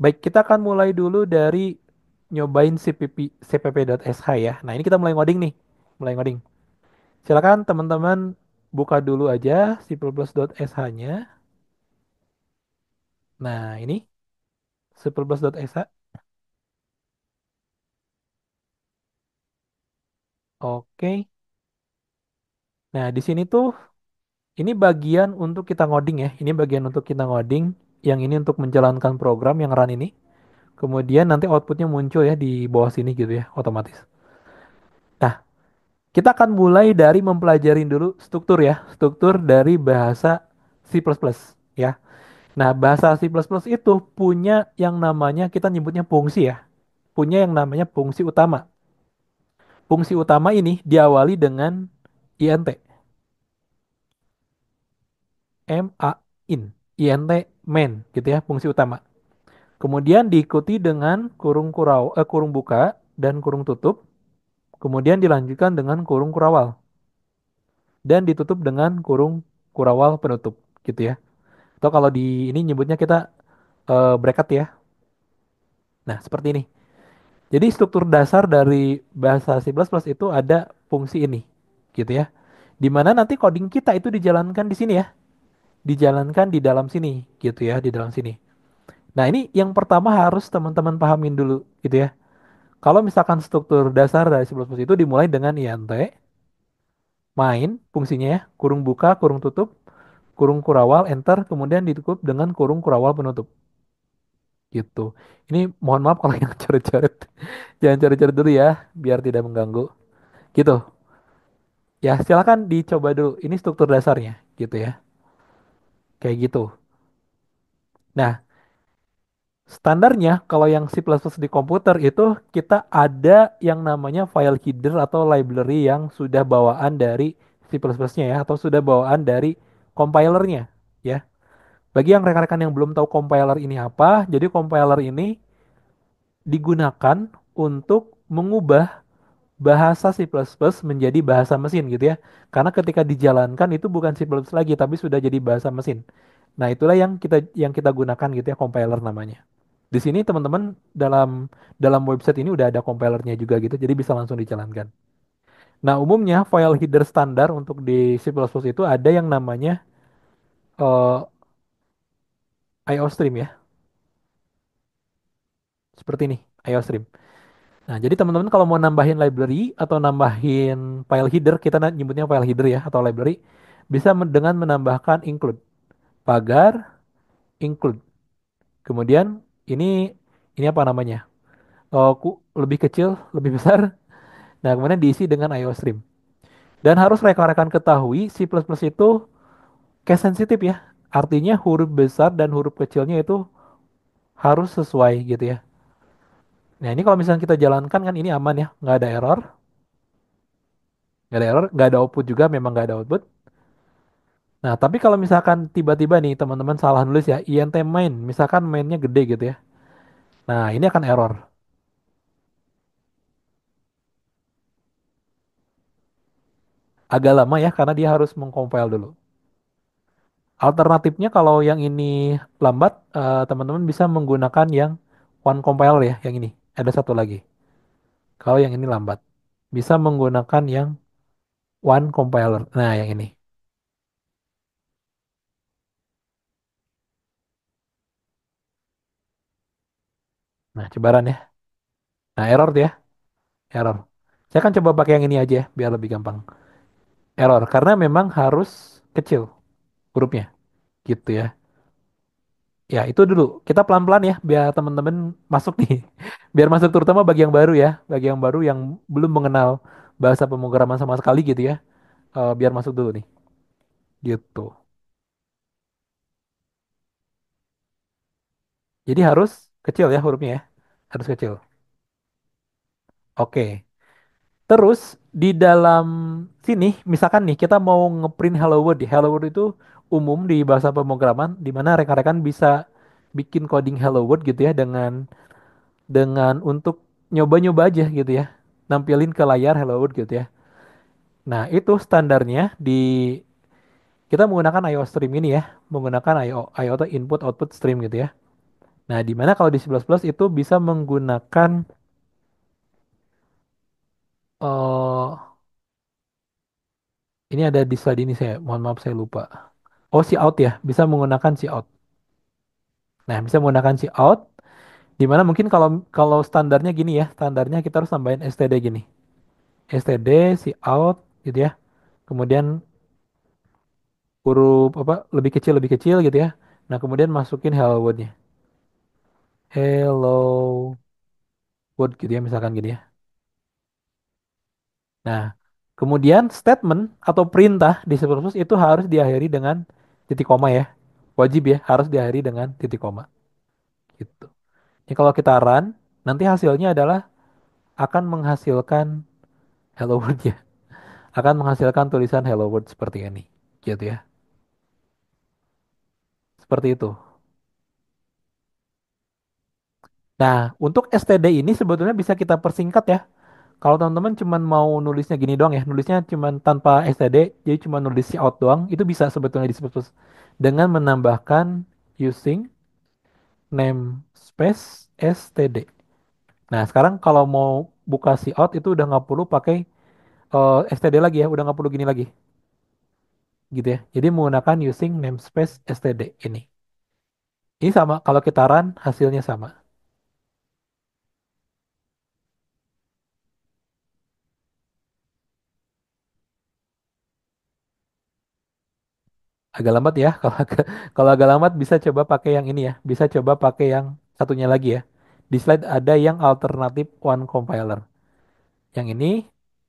Baik, kita akan mulai dulu dari nyobain cpp.sh ya. Nah, ini kita mulai ngoding nih. Mulai ngoding. Silakan teman-teman buka dulu aja cpp.sh-nya. Nah, ini cpp.sh. Oke. Nah, di sini tuh ini bagian untuk kita ngoding ya. Ini bagian untuk kita ngoding. Yang ini untuk menjalankan program yang run ini. Kemudian nanti outputnya muncul ya di bawah sini gitu ya, otomatis. Nah, kita akan mulai dari mempelajari dulu struktur ya, struktur dari bahasa C++ ya. Nah, bahasa C++ itu punya yang namanya kita nyebutnya fungsi ya. Punya yang namanya fungsi utama. Fungsi utama ini diawali dengan int, int main gitu ya, fungsi utama. Kemudian diikuti dengan kurung buka dan kurung tutup. Kemudian dilanjutkan dengan kurung kurawal dan ditutup dengan kurung kurawal penutup gitu ya. Atau kalau di ini nyebutnya kita bracket ya. Nah, seperti ini. Jadi struktur dasar dari bahasa C++ itu ada fungsi ini gitu ya. Di mana nanti coding kita itu dijalankan di sini ya. Dijalankan di dalam sini gitu ya, di dalam sini. Nah, ini yang pertama harus teman-teman pahamin dulu gitu ya. Kalau misalkan struktur dasar dari C++ itu dimulai dengan int, main fungsinya ya, kurung buka, kurung tutup, kurung kurawal, enter, kemudian ditutup dengan kurung kurawal penutup. Gitu. Ini mohon maaf kalau yang coret-coret. Jangan coret-coret dulu ya, biar tidak mengganggu. Gitu. Ya, silakan dicoba dulu. Ini struktur dasarnya, gitu ya. Kayak gitu. Nah, standarnya kalau yang C++ di komputer itu kita ada yang namanya file header atau library yang sudah bawaan dari C++-nya ya, atau sudah bawaan dari compilernya, ya. Bagi yang rekan-rekan yang belum tahu compiler ini apa, jadi compiler ini digunakan untuk mengubah bahasa C++ menjadi bahasa mesin gitu ya. Karena ketika dijalankan itu bukan C++ lagi tapi sudah jadi bahasa mesin. Nah, itulah yang kita gunakan gitu ya, compiler namanya. Di sini teman-teman dalam website ini udah ada compilernya juga gitu, jadi bisa langsung dijalankan. Nah, umumnya file header standar untuk di C++ itu ada yang namanya eh, IOStream ya, seperti ini, IOStream. Nah, jadi teman-teman kalau mau nambahin library atau nambahin file header, kita nyebutnya file header ya atau library, bisa dengan menambahkan include, pagar, include. Kemudian ini apa namanya? Oh, lebih kecil, lebih besar. Nah, kemudian diisi dengan IOStream. Dan harus rekan-rekan ketahui C++ itu case sensitif ya. Artinya huruf besar dan huruf kecilnya itu harus sesuai gitu ya. Nah, ini kalau misalnya kita jalankan kan ini aman ya, nggak ada error, nggak ada output juga, memang nggak ada output. Nah, tapi kalau misalkan tiba-tiba nih teman-teman salah nulis ya, int main, misalkan mainnya gede gitu ya. Nah, ini akan error. Agak lama ya, karena dia harus mengcompile dulu. Alternatifnya kalau yang ini lambat, teman-teman bisa menggunakan yang one compiler ya, yang ini. Ada satu lagi. Kalau yang ini lambat, bisa menggunakan yang one compiler. Nah, yang ini. Nah, cobaran ya. Nah, error tuh ya, error. Saya akan coba pakai yang ini aja ya, biar lebih gampang. Error, karena memang harus kecil hurufnya, gitu ya. Ya, itu dulu. Kita pelan-pelan ya, biar teman-teman masuk nih. Biar masuk terutama bagi yang baru ya, bagi yang baru yang belum mengenal bahasa pemrograman sama sekali gitu ya. Biar masuk dulu nih, gitu. Jadi harus kecil ya hurufnya ya, harus kecil. Oke. Terus di dalam sini, misalkan nih kita mau ngeprint Hello World. Hello World itu umum di bahasa pemrograman, di mana rekan-rekan bisa bikin coding Hello World gitu ya dengan untuk nyoba-nyoba aja gitu ya, nampilin ke layar Hello World gitu ya. Nah, itu standarnya kita menggunakan IO stream ini ya, menggunakan IO atau input output stream gitu ya. Nah, di mana kalau di C++ itu bisa menggunakan ini ada di slide ini saya, mohon maaf saya lupa. Oh, cout ya, bisa menggunakan cout. Nah, bisa menggunakan cout di mana mungkin kalau kalau standarnya gini ya, standarnya kita harus tambahin std gini. Std cout gitu ya. Kemudian huruf apa lebih kecil gitu ya. Nah, kemudian masukin hello world-nya. Hello world gitu ya misalkan gini ya. Nah, kemudian statement atau perintah di C++ itu harus diakhiri dengan titik koma ya. Wajib ya, harus diakhiri dengan titik koma gitu. Ini kalau kita run, nanti hasilnya adalah akan menghasilkan hello world ya. Akan menghasilkan tulisan hello world seperti ini. Gitu ya. Seperti itu. Nah, untuk std ini sebetulnya bisa kita persingkat ya. Kalau teman-teman cuma mau nulisnya gini doang ya, nulisnya cuma tanpa std, jadi cuma nulis out doang, itu bisa sebetulnya disebut dengan menambahkan using namespace std. Nah, sekarang kalau mau buka out itu udah nggak perlu pakai std lagi ya, udah nggak perlu gini lagi, gitu ya. Jadi menggunakan using namespace std ini. Ini sama, kalau kita run hasilnya sama. Agak lambat ya, kalau agak lambat bisa coba pakai yang ini ya, bisa coba pakai yang satunya lagi ya. Di slide ada yang alternatif one compiler. Yang ini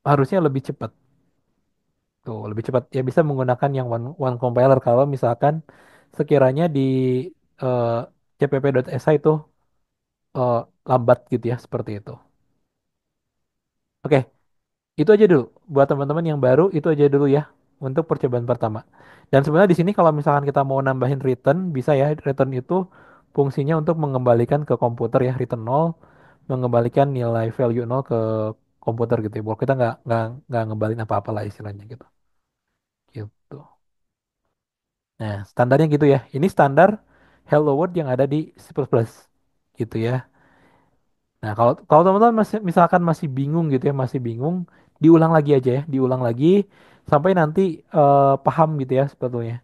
harusnya lebih cepat. Tuh, lebih cepat. Ya bisa menggunakan yang one compiler kalau misalkan sekiranya di eh, cpp.shi itu eh, lambat gitu ya, seperti itu. Oke, itu aja dulu. Buat teman-teman yang baru, itu aja dulu ya untuk percobaan pertama. Dan sebenarnya di sini kalau misalkan kita mau nambahin return, bisa ya. Return itu fungsinya untuk mengembalikan ke komputer ya, return nol, mengembalikan nilai value nol ke komputer gitu ya. Bahwa kita nggak ngembalin apa-apa lah istilahnya gitu. Gitu. Nah, standarnya gitu ya. Ini standar Hello World yang ada di C++. Gitu ya. Nah, kalau kalau teman-teman masih misalkan masih bingung gitu ya, masih bingung, diulang lagi aja ya, diulang lagi sampai nanti paham gitu ya sebetulnya.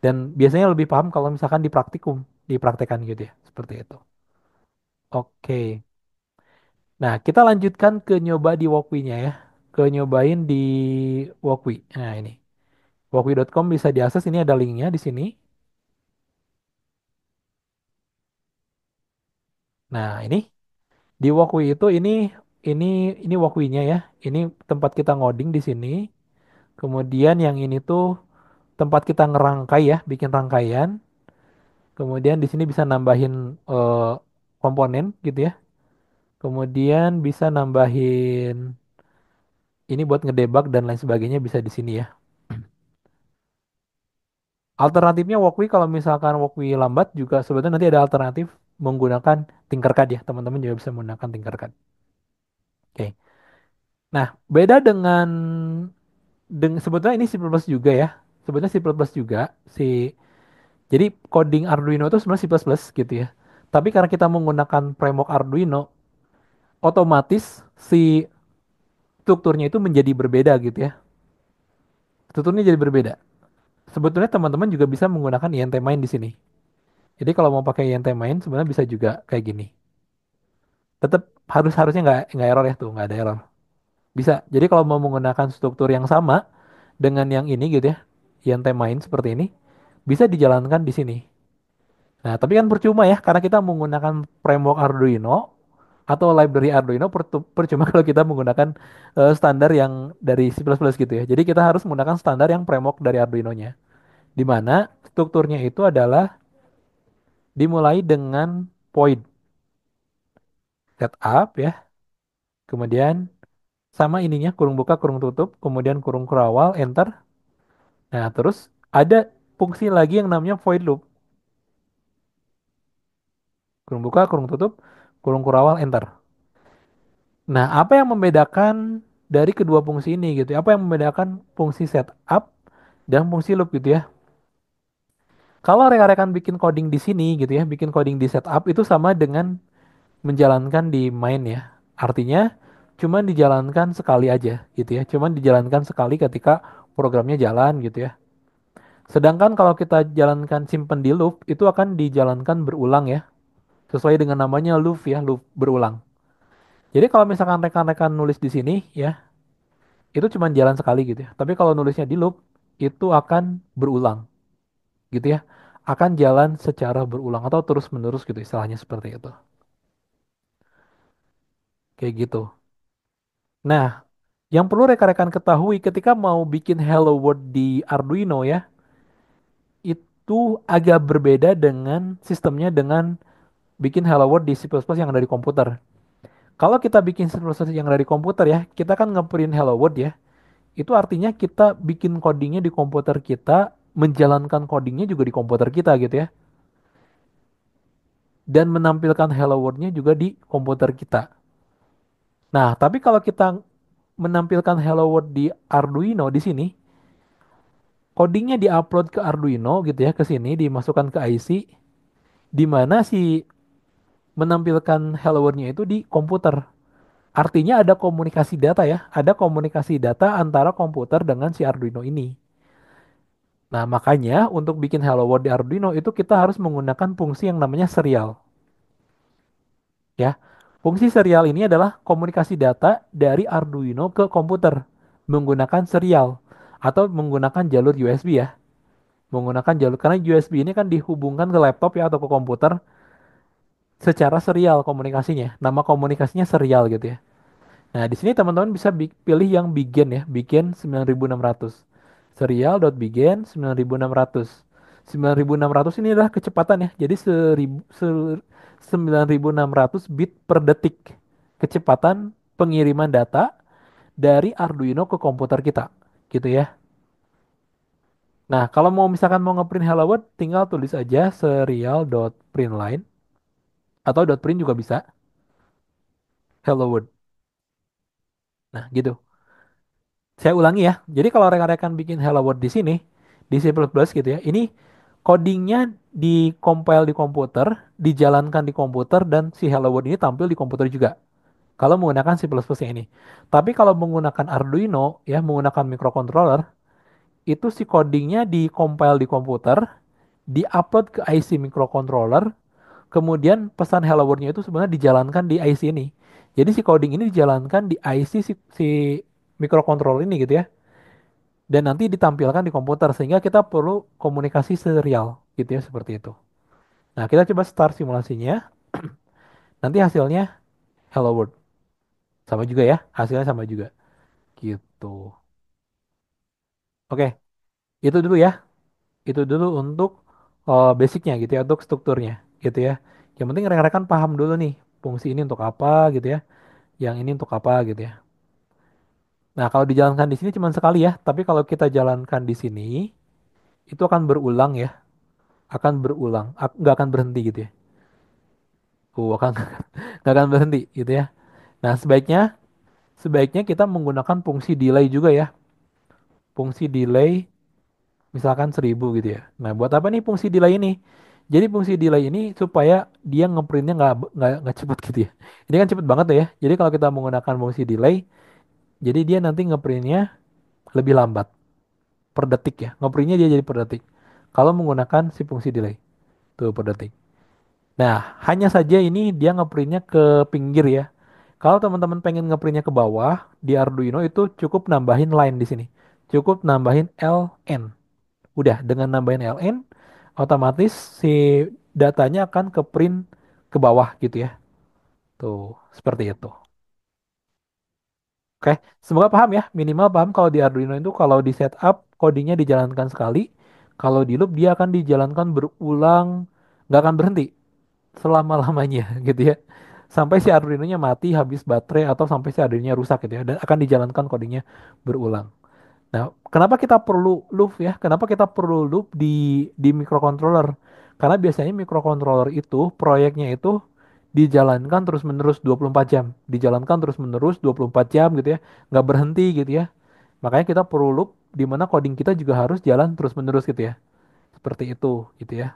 Dan biasanya lebih paham kalau misalkan di praktikum, dipraktekan gitu ya, seperti itu. Oke. Nah, kita lanjutkan ke nyoba di Walkwie-nya ya. Ke nyobain di Walkwie. Nah, ini. Walkwie.com bisa diakses, ini ada linknya di sini. Nah, ini di Walkwie itu ini ini Walkwie-nya ya. Ini tempat kita ngoding di sini. Kemudian yang ini tuh tempat kita ngerangkai ya, bikin rangkaian. Kemudian di sini bisa nambahin komponen gitu ya. Kemudian bisa nambahin ini buat ngedebug dan lain sebagainya bisa di sini ya. Alternatifnya Walkwie kalau misalkan Walkwie lambat juga sebetulnya nanti ada alternatif menggunakan Tinkercad ya. Teman-teman juga bisa menggunakan Tinkercad. Oke. Nah, beda dengan sebetulnya ini C++ juga ya. Sebetulnya C++ juga si jadi coding Arduino itu sebenarnya C++ gitu ya. Tapi karena kita menggunakan framework Arduino, otomatis si strukturnya itu menjadi berbeda gitu ya. Strukturnya jadi berbeda. Sebetulnya teman-teman juga bisa menggunakan INT main di sini. Jadi kalau mau pakai INT main sebenarnya bisa juga kayak gini. Tetap harusnya nggak error ya tuh, nggak ada error. Bisa. Jadi kalau mau menggunakan struktur yang sama dengan yang ini gitu ya, INT main seperti ini, bisa dijalankan di sini. Nah, tapi kan percuma ya, karena kita menggunakan framework Arduino atau library Arduino percuma kalau kita menggunakan standar yang dari C++ gitu ya. Jadi kita harus menggunakan standar yang framework dari Arduino-nya. Di mana strukturnya itu adalah dimulai dengan void setup ya, kemudian sama ininya kurung buka kurung tutup, kemudian kurung kurawal enter. Nah, terus ada fungsi lagi yang namanya void loop. Kurung buka, kurung tutup, kurung kurawal enter. Nah, apa yang membedakan dari kedua fungsi ini gitu ya? Apa yang membedakan fungsi setup dan fungsi loop gitu ya? Kalau rekan-rekan bikin coding di sini gitu ya, bikin coding di setup itu sama dengan menjalankan di main ya. Artinya cuman dijalankan sekali aja gitu ya. Cuman dijalankan sekali ketika programnya jalan gitu ya. Sedangkan kalau kita jalankan simpen di loop itu akan dijalankan berulang ya. Sesuai dengan namanya loop ya, loop berulang. Jadi kalau misalkan rekan-rekan nulis di sini ya, itu cuma jalan sekali gitu ya. Tapi kalau nulisnya di loop itu akan berulang gitu ya. Akan jalan secara berulang atau terus-menerus gitu istilahnya seperti itu. Kayak gitu. Nah, yang perlu rekan-rekan ketahui ketika mau bikin Hello World di Arduino ya, itu agak berbeda dengan sistemnya dengan bikin Hello World di C++ yang dari komputer. Kalau kita bikin C++ yang dari komputer ya, kita kan ngeprint Hello World ya. Itu artinya kita bikin codingnya di komputer kita, menjalankan codingnya juga di komputer kita gitu ya. Dan menampilkan Hello World-nya juga di komputer kita. Nah, tapi kalau kita menampilkan Hello World di Arduino di sini, codingnya diupload ke Arduino gitu ya, ke sini dimasukkan ke IC, di mana si menampilkan Hello World-nya itu di komputer. Artinya ada komunikasi data ya, ada komunikasi data antara komputer dengan si Arduino ini. Nah, makanya untuk bikin Hello World di Arduino itu kita harus menggunakan fungsi yang namanya serial ya. Fungsi serial ini adalah komunikasi data dari Arduino ke komputer menggunakan serial atau menggunakan jalur USB ya. Menggunakan jalur karena USB ini kan dihubungkan ke laptop ya atau ke komputer secara serial komunikasinya. Nama komunikasinya serial gitu ya. Nah, di sini teman-teman bisa pilih yang begin ya, begin 9600. Serial.begin 9600. 9600 ini adalah kecepatan ya. Jadi 9600 bit per detik. Kecepatan pengiriman data dari Arduino ke komputer kita. Gitu ya. Nah, kalau mau misalkan mau ngeprint hello world, tinggal tulis aja serial.println atau .print juga bisa hello world. Nah, gitu. Saya ulangi ya. Jadi kalau rekan-rekan bikin Hello World di sini, di C++ gitu ya, ini codingnya di compile di komputer, dijalankan di komputer, dan si Hello World ini tampil di komputer juga. Kalau menggunakan C++ yang ini. Tapi kalau menggunakan Arduino, ya menggunakan microcontroller, itu si codingnya di compile di komputer, di-upload ke IC microcontroller, kemudian pesan Hello World-nya itu sebenarnya dijalankan di IC ini. Jadi si coding ini dijalankan di IC si microcontroller ini gitu ya dan nanti ditampilkan di komputer sehingga kita perlu komunikasi serial gitu ya seperti itu. Nah, kita coba start simulasinya. Nanti hasilnya hello world. Sama juga ya, hasilnya sama juga. Gitu. Oke, itu dulu ya. Itu dulu untuk basicnya gitu ya, untuk strukturnya gitu ya. Yang penting rekan-rekan paham dulu nih, fungsi ini untuk apa gitu ya. Yang ini untuk apa gitu ya. Nah, kalau dijalankan di sini cuma sekali ya, tapi kalau kita jalankan di sini itu akan berulang ya, akan berulang, nggak akan berhenti gitu ya. Akan nggak akan berhenti gitu ya. Nah, sebaiknya kita menggunakan fungsi delay juga ya. Fungsi delay misalkan 1000 gitu ya. Nah, buat apa nih fungsi delay ini? Jadi fungsi delay ini supaya dia ngeprintnya nggak cepet gitu ya. Ini kan cepet banget ya. Jadi kalau kita menggunakan fungsi delay, jadi dia nanti ngeprintnya lebih lambat per detik ya. Ngeprintnya dia jadi per detik. Kalau menggunakan si fungsi delay tuh per detik. Nah, hanya saja ini dia ngeprintnya ke pinggir ya. Kalau teman-teman pengen ngeprintnya ke bawah di Arduino itu cukup nambahin line di sini. Cukup nambahin ln. Udah dengan nambahin ln, otomatis si datanya akan ke print ke bawah gitu ya. Tuh, seperti itu. Oke, semoga paham ya. Minimal paham kalau di Arduino itu kalau di setup codingnya dijalankan sekali. Kalau di loop dia akan dijalankan berulang, nggak akan berhenti selama-lamanya gitu ya. Sampai si Arduino-nya mati, habis baterai, atau sampai si Arduino-nya rusak gitu ya. Dan akan dijalankan codingnya berulang. Nah, kenapa kita perlu loop ya? Kenapa kita perlu loop di microcontroller? Karena biasanya microcontroller itu proyeknya itu dijalankan terus-menerus 24 jam. Dijalankan terus-menerus 24 jam gitu ya. Nggak berhenti gitu ya. Makanya kita perlu loop di mana coding kita juga harus jalan terus-menerus gitu ya. Seperti itu gitu ya.